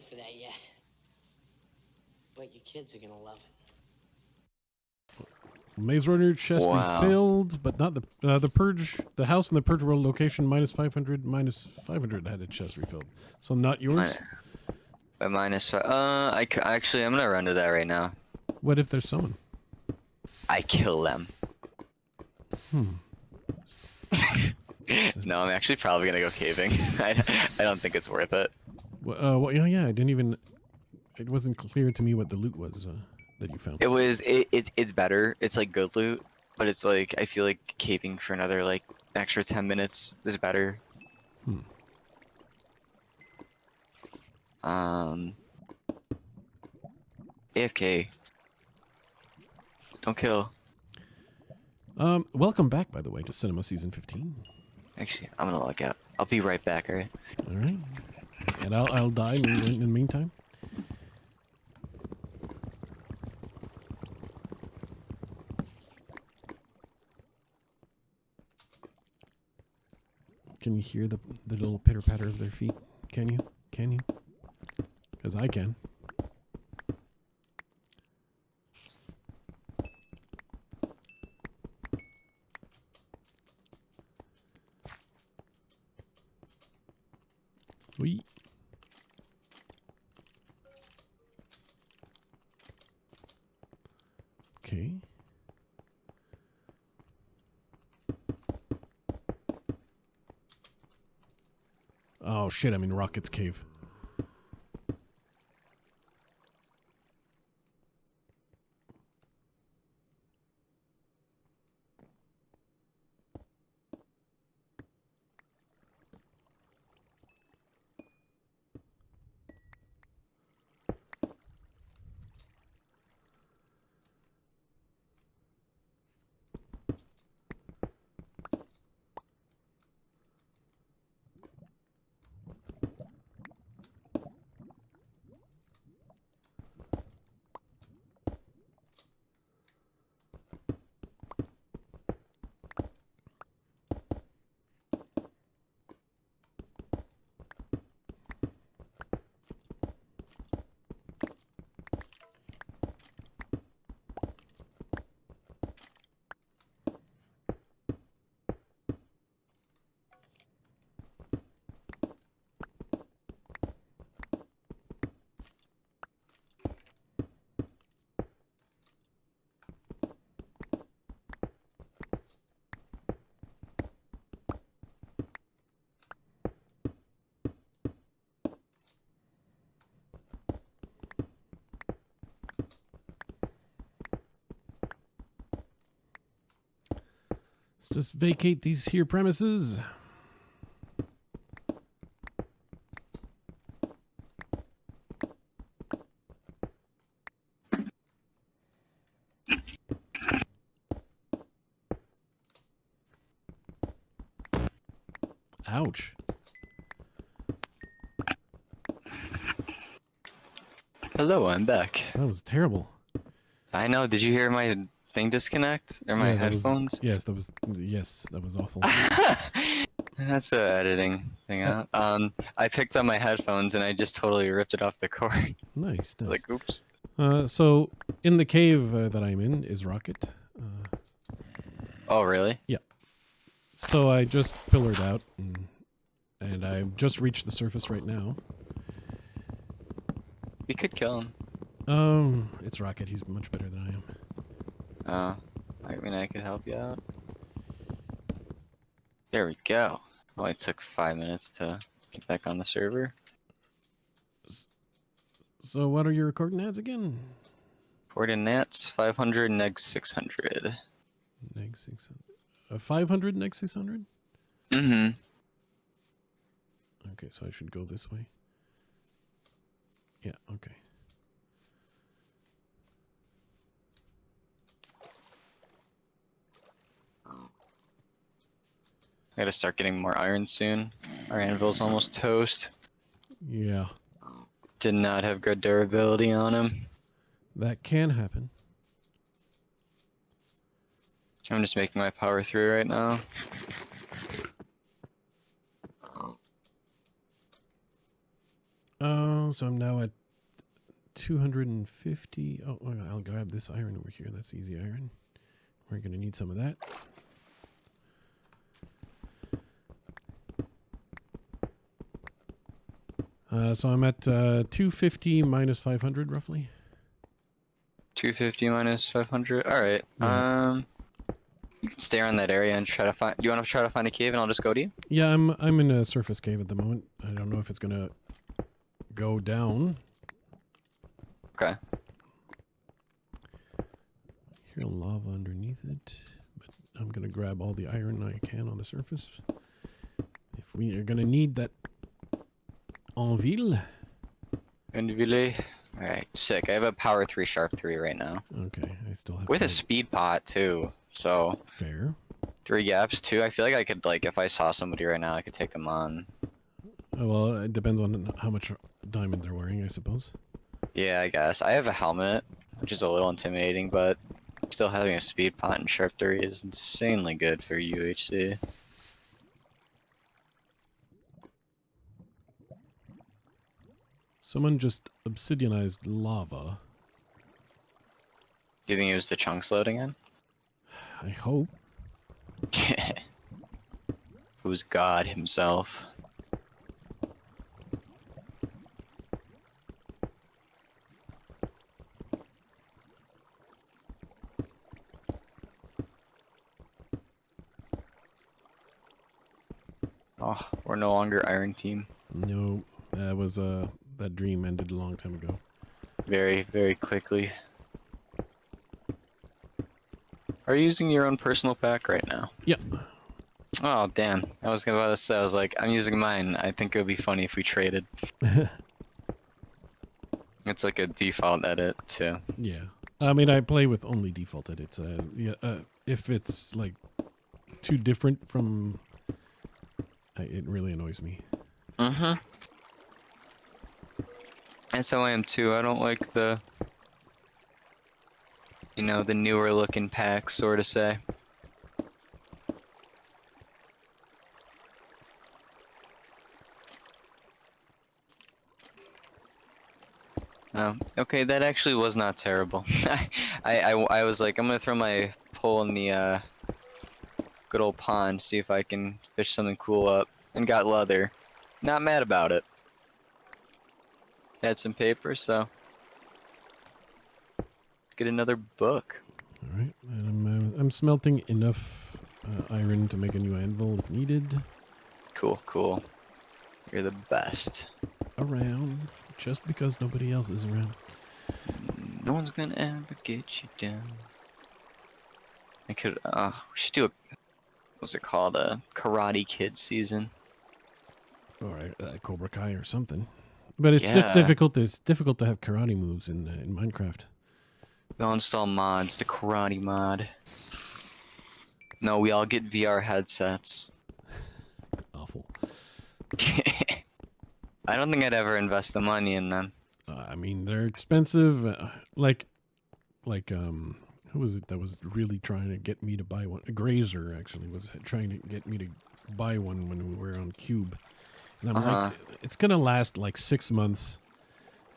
for that yet. But your kids are gonna love it. Maze Runner chest refilled, but not the Purge. The house in the Purge World location -500 -500 had its chest refilled. So not yours. Actually, I'm gonna run to that right now. What if there's someone? I kill them. No, I'm actually probably gonna go caving. I don't think it's worth it. Well, yeah, I didn't even. It wasn't clear to me what the loot was that you found. It's better. It's like good loot, but it's like I feel like caving for another like extra 10 minutes is better. AFK. Don't kill. Welcome back, by the way, to Cinema Season 15. Actually, I'm gonna log out. I'll be right back, alright? Alright. And I'll die in the meantime. Can you hear the little pitter-patter of their feet? Can you? Can you? Because I can. Wee. Okay. Oh shit, I'm in Rocket's cave. Just vacate these here premises. Ouch. Hello, I'm back. That was terrible. I know. Did you hear my thing disconnect or my headphones? Yes, that was awful. That's a editing thing out. I picked up my headphones and I just totally ripped it off the cord. Nice, nice. Like, oops. So in the cave that I'm in is Rocket. Oh, really? Yeah. So I just pillared out, and I've just reached the surface right now. We could kill him. It's Rocket. He's much better than I am. I mean, I could help you out. There we go. Only took 5 minutes to get back on the server. So what are your coordinates again? Coordinates 500 neg 600. Neg 600. 500 neg 600? Mm-hmm. Okay, so I should go this way. Yeah, okay. I gotta start getting more iron soon. Our anvil's almost toast. Yeah. Did not have good durability on him. That can happen. I'm just making my power through right now. So I'm now at 250. Oh, I'll grab this iron over here. That's easy iron. We're going to need some of that. So I'm at 250 minus 500 roughly. 250 minus 500. All right. Yeah. You can stay around that area and try to find. Do you want to try to find a cave, and I'll just go to you? Yeah, I'm in a surface cave at the moment. I don't know if it's gonna go down. Okay. Hear lava underneath it, but I'm gonna grab all the iron I can on the surface. If we are gonna need that en ville. Alright, sick. I have a power 3 sharp 3 right now. Okay, I still have With a to- speed pot too. So fair. 3 gaps too. I feel like I could, like, if I saw somebody right now, I could take them on. Well, it depends on how much diamond they're wearing, I suppose. Yeah, I guess. I have a helmet, which is a little intimidating, but still having a speed pot and sharp 3 is insanely good for UHC. Someone just obsidianized lava. Do you think it was the chunks loading in? I hope. Who's God himself? Oh, we're no longer Iron Team. No, that was that dream ended a long time ago. Very, very quickly. Are you using your own personal pack right now? Yep. Oh, damn. I was about to say, I was like, I'm using mine. I think it would be funny if we traded. It's like a default edit, too. Yeah. I mean, I play with only default edits. Yeah, if it's like too different from, it really annoys me. Mm-hmm. That's how I am too. I don't like the, you know, the newer looking packs, sort of say. Oh, okay, that actually was not terrible. I was like, I'm gonna throw my pole in the good old pond, see if I can fish something cool up, and got leather. Not mad about it. Had some paper, so let's get another book. All right, and I'm smelting enough iron to make a new anvil if needed. Cool, cool. You're the best. Around, just because nobody else is around. No one's gonna ever get you down. I could, we should do a, what's it called, a Karate Kid season. All right, Cobra Kai or something. But it's just Yeah. difficult. It's difficult to have karate moves in Minecraft. We'll install mods, the karate mod. No, we all get VR headsets. Awful. I don't think I'd ever invest the money in them. I mean, they're expensive. Like, who was it that was really trying to get me to buy one? A Grazer actually was trying to get me to buy one when we were on Cube. And I'm like, it's gonna last like 6 months.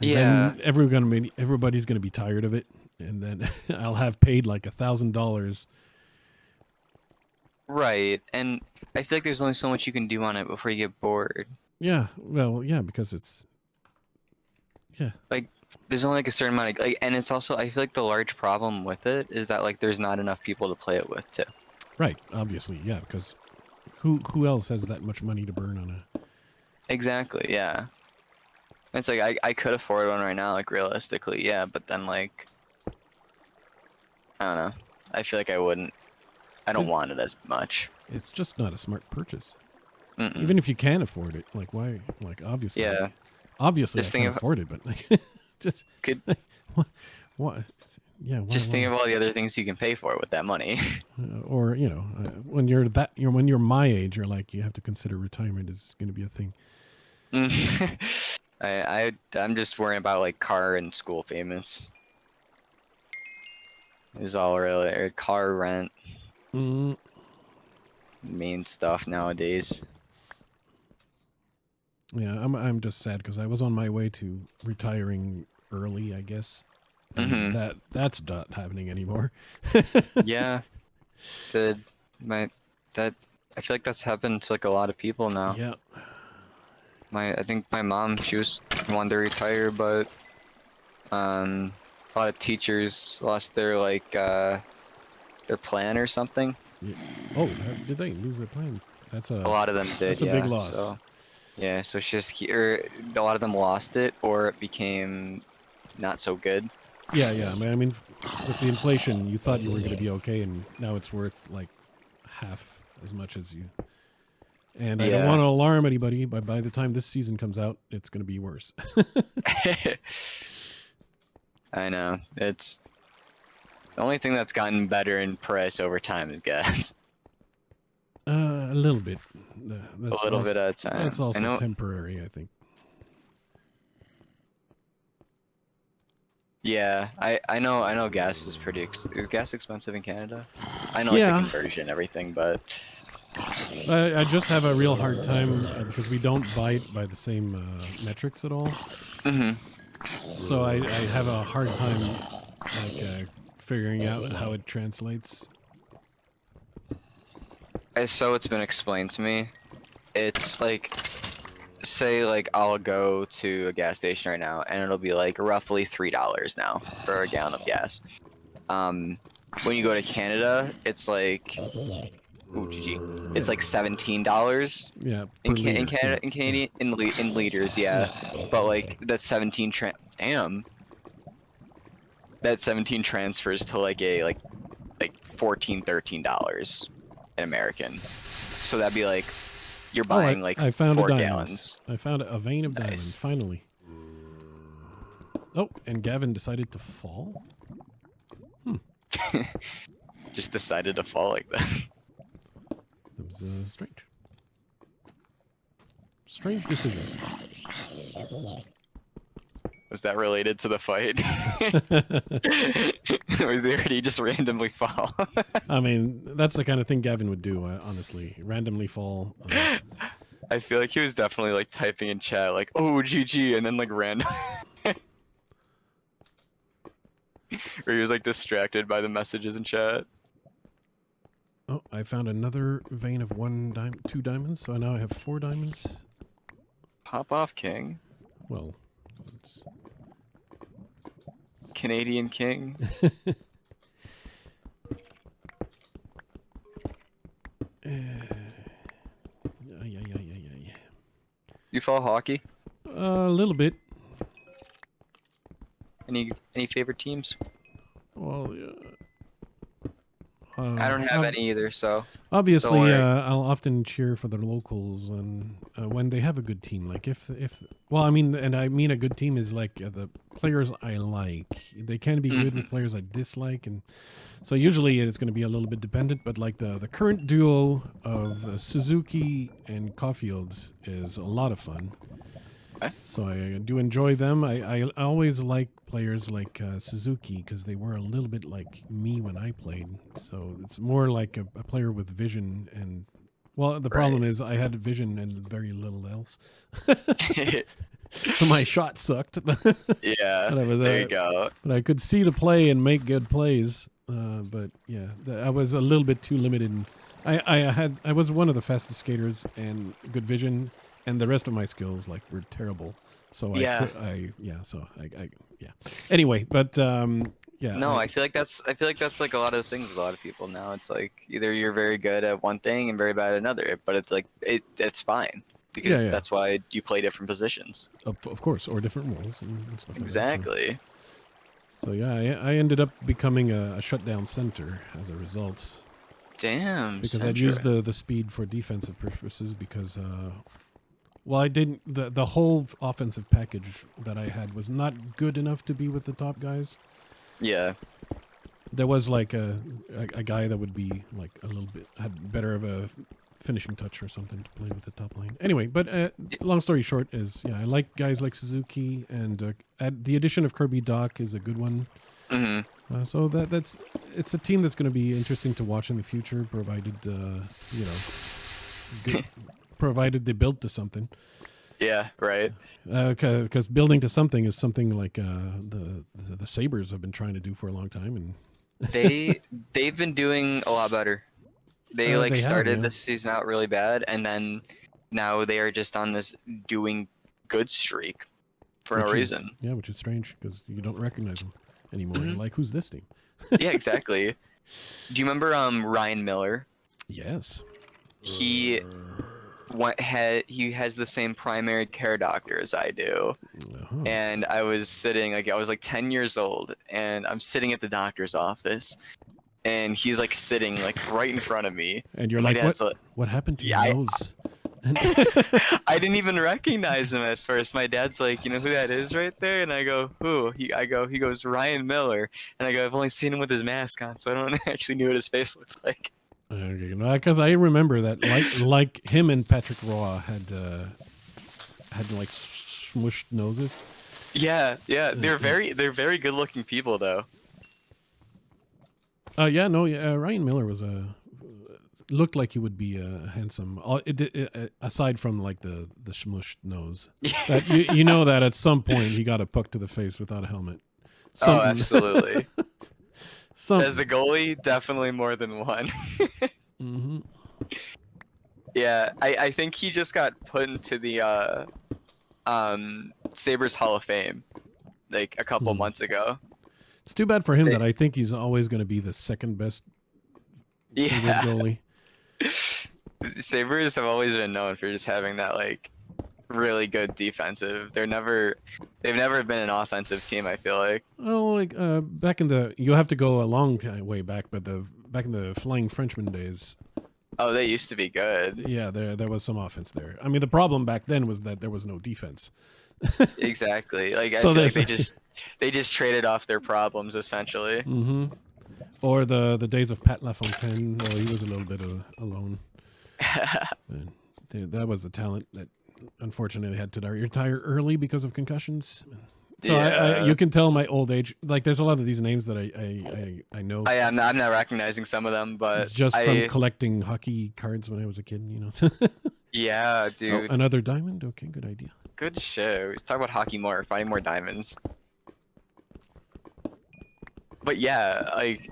And Yeah. then everybody's gonna be tired of it, and then I'll have paid like $1,000. Right, and I feel like there's only so much you can do on it before you get bored. Yeah, well, yeah, because it's, yeah. Like, there's only like a certain amount of, like, and it's also, I feel like the large problem with it is that, like, there's not enough people to play it with, too. Right, obviously, yeah, because who else has that much money to burn on a... Exactly, yeah. It's like, I could afford one right now, like, realistically, yeah, but then, like, I don't know. I feel like I wouldn't. I don't want it as much. It's just not a smart purchase. Mm-mm. Even if you can afford it, like, why, like, obviously. Yeah. Obviously, Just I think can't of- afford it, but, like, just... Could What? Yeah, just think why? of all the other things you can pay for with that money. Or, you know, when you're my age, you're like, you have to consider retirement is going to be a thing. I'm just worrying about, like, car and school payments. Is all really, or car rent, Mm, main stuff nowadays. Yeah, I'm just sad because I was on my way to retiring early, I guess. And that's not happening anymore. Yeah, the my that I feel like that's happened to like a lot of people now. Yeah. I think my mom, she was wanted to retire, but a lot of teachers lost their like their plan or something. Yeah. Oh, did they lose their plan? That's A lot of them did, that's a yeah. big loss. So yeah, so it's just here. A lot of them lost it, or it became not so good. Yeah, yeah. I mean, with the inflation, you thought you were going to be okay, and now it's worth like half as much as you. And I don't want to alarm anybody, but by the time this season comes out, it's going to be worse. I know. It's the only thing that's gotten better in price over time is gas. A little bit. A little bit at a time. That's also temporary, I think. Yeah, I know gas is pretty. Is gas expensive in Canada? I know like the conversion and everything, but I just have a real hard time because we don't buy it by the same metrics at all. So I have a hard time like figuring out how it translates. So it's been explained to me. It's like, say like I'll go to a gas station right now, and it'll be like roughly $3 now for a gallon of gas. When you go to Canada, it's like, ooh, GG. It's like $17. Yeah. In Canada, in Canadian, in liters, yeah. But like that's 17 damn. That 17 transfers to like like $14, $13 in American. So that'd be like you're buying like I found 4 a gallons. I found a vein of diamonds finally. Oh, and Gavin decided to fall. Just decided to fall like that. That was strange. Strange decision. Was that related to the fight? Or was there he just randomly fall? I mean, that's the kind of thing Gavin would do, honestly. Randomly fall. I feel like he was definitely like typing in chat like, oh, GG, and then like random. Or he was like distracted by the messages in chat. Oh, I found another vein of 2 diamonds, so now I have 4 diamonds. Pop off, King. Well, it's... Canadian King. You follow hockey? A little bit. Any favorite teams? Well, I don't have any either, so obviously I'll often cheer for the locals, and when they have a good team, like if well, I mean a good team is like the players I like. They can be good with players I dislike, and so usually it's going to be a little bit dependent. But like the current duo of Suzuki and Caulfields is a lot of fun. So I do enjoy them. I always like players like Suzuki because they were a little bit like me when I played. So it's more like a player with vision, and well, the problem is I had vision and very little else. So my shot sucked. Yeah, but there you go. But I could see the play and make good plays. But yeah, I was a little bit too limited. I was one of the fastest skaters and good vision. And the rest of my skills like were terrible, so yeah. Anyway, but yeah. No, I feel like that's like a lot of things with a lot of people now. It's like either you're very good at one thing and very bad at another, but it's like it's fine because that's why you play different positions. Of course, or different roles. And stuff Exactly. Like that, so yeah, I ended up becoming a shutdown center as a result. Damn. Because I'd use the speed for defensive purposes because. Well, I didn't. The whole offensive package that I had was not good enough to be with the top guys. Yeah. There was like a guy that would be like a little bit had better of a finishing touch or something to play with the top line. Anyway, but long story short is I like guys like Suzuki, and the addition of Kirby Doc is a good one. So it's a team that's going to be interesting to watch in the future, provided provided they build to something. Yeah, right. Because building to something is something like the Sabres have been trying to do for a long time, and They've been doing a lot better. They like they have, started yeah. this season out really bad, and then now they are just on this doing good streak for no reason. Yeah, which is strange because you don't recognize them anymore. You're Mhm. like, who's this team? Yeah, exactly. Do you remember Ryan Miller? Yes. He he has the same primary care doctor as I do. Uh-huh. And I was sitting, like I was like 10 years old, and I'm sitting at the doctor's office, and he's like sitting like right in front of me. And you're My like, dad's what happened to Yeah, your nose? I didn't even recognize him at first. My dad's like, you know who that is right there? And I go, who? He goes, Ryan Miller. And I go, I've only seen him with his mask on, so I don't actually know what his face looks like. Because I remember that, like him and Patrick Roy had like smushed noses. Yeah, they're very good looking people though. Ryan Miller was looked like he would be handsome. Aside from like the smushed nose, that you know that at some point he got a puck to the face without a helmet. Oh, absolutely. Something. As the goalie, definitely more than one. Mm-hmm. Yeah, I think he just got put into the Sabres Hall of Fame like a couple months ago. It's too bad for him that I think he's always going to be the second best Sabres goalie. Sabres have always been known for just having that like really good defensive. They've never been an offensive team, I feel like. Oh, like back in the, you'll have to go a long way back, but back in the Flying Frenchman days. Oh, they used to be good. Yeah, there was some offense there. I mean, the problem back then was that there was no defense. Exactly. Like I feel like they just traded off their problems essentially. Mm-hmm. Or the days of Pat LaFontaine. Oh, he was a little bit alone. And that was a talent that unfortunately had to retire early because of concussions. So Yeah. you can tell my old age. Like, there's a lot of these names that I know. I'm not recognizing some of them, but just from collecting hockey cards when I was a kid, you know. Yeah, dude. Oh, another diamond? Okay, good idea. Good shit. We talk about hockey more, finding more diamonds. But yeah, like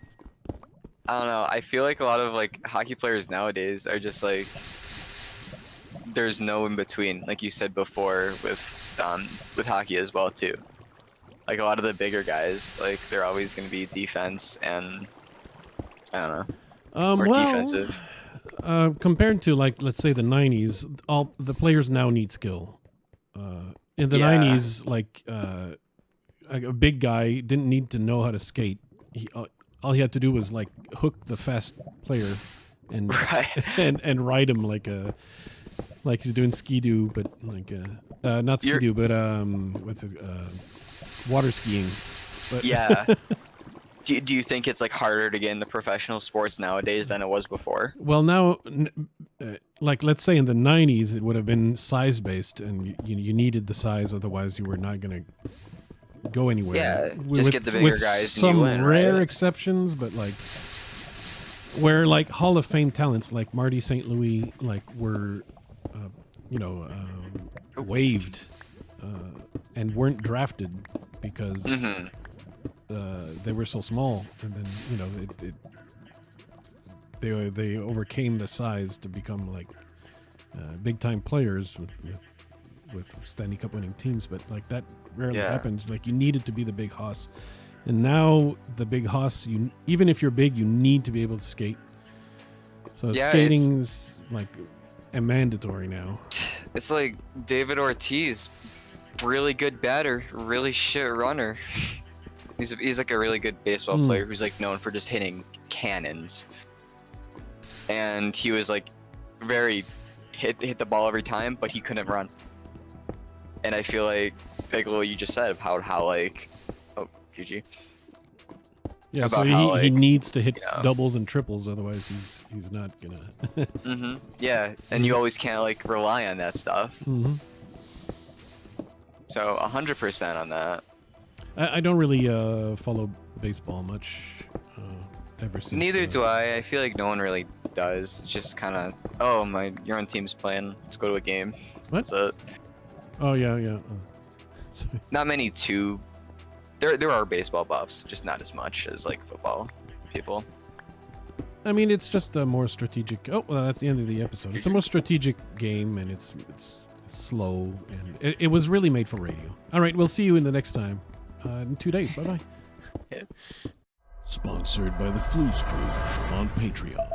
I don't know. I feel like a lot of like hockey players nowadays are just like there's no in between, like you said before with hockey as well too. Like a lot of the bigger guys, like they're always going to be defense and I don't know, more defensive. Compared to like let's say the 90s, all the players now need skill. In the 90s, like a big guy didn't need to know how to skate. All he had to do was like hook the fast player and and ride him like he's doing ski-doo, but like not ski-doo, but what's it, water skiing. But yeah. Do you think it's like harder to get into professional sports nowadays than it was before? Well, now, like let's say in the 90s, it would have been size based, and you needed the size, otherwise you were not going to go anywhere. Yeah, just get the bigger guys. Some and you win, rare right? exceptions, but like where like Hall of Fame talents like Marty St. Louis like were, waived and weren't drafted because. Mm-hmm. They were so small, and then they overcame the size to become like big time players with Stanley Cup winning teams. But like that rarely happens. Like you needed to be the big hoss, and now the big hoss, even if you're big, you need to be able to skate. So skating's like a mandatory now. It's like David Ortiz, really good batter, really shit runner. He's like a really good baseball player who's like known for just hitting cannons. And he was like very hit the ball every time, but he couldn't run. And I feel like what you just said about how like GG. Yeah, so he needs to hit doubles and triples, otherwise he's not gonna. Mm-hmm. Yeah, and you always can't like rely on that stuff. Mm-hmm. So 100% on that. I don't really follow baseball much ever since. Neither do I. I feel like no one really does. It's just kind of, your own team's playing. Let's go to a game. What? That's it. Oh yeah, yeah. Not many too. There are baseball buffs, just not as much as like football people. I mean, it's just a more strategic. Oh, well, that's the end of the episode. It's a more strategic game, and it's slow, and it was really made for radio. All right, we'll see you in the next time. In 2 days. Bye bye. Yeah. Sponsored by the Flues Crew on Patreon.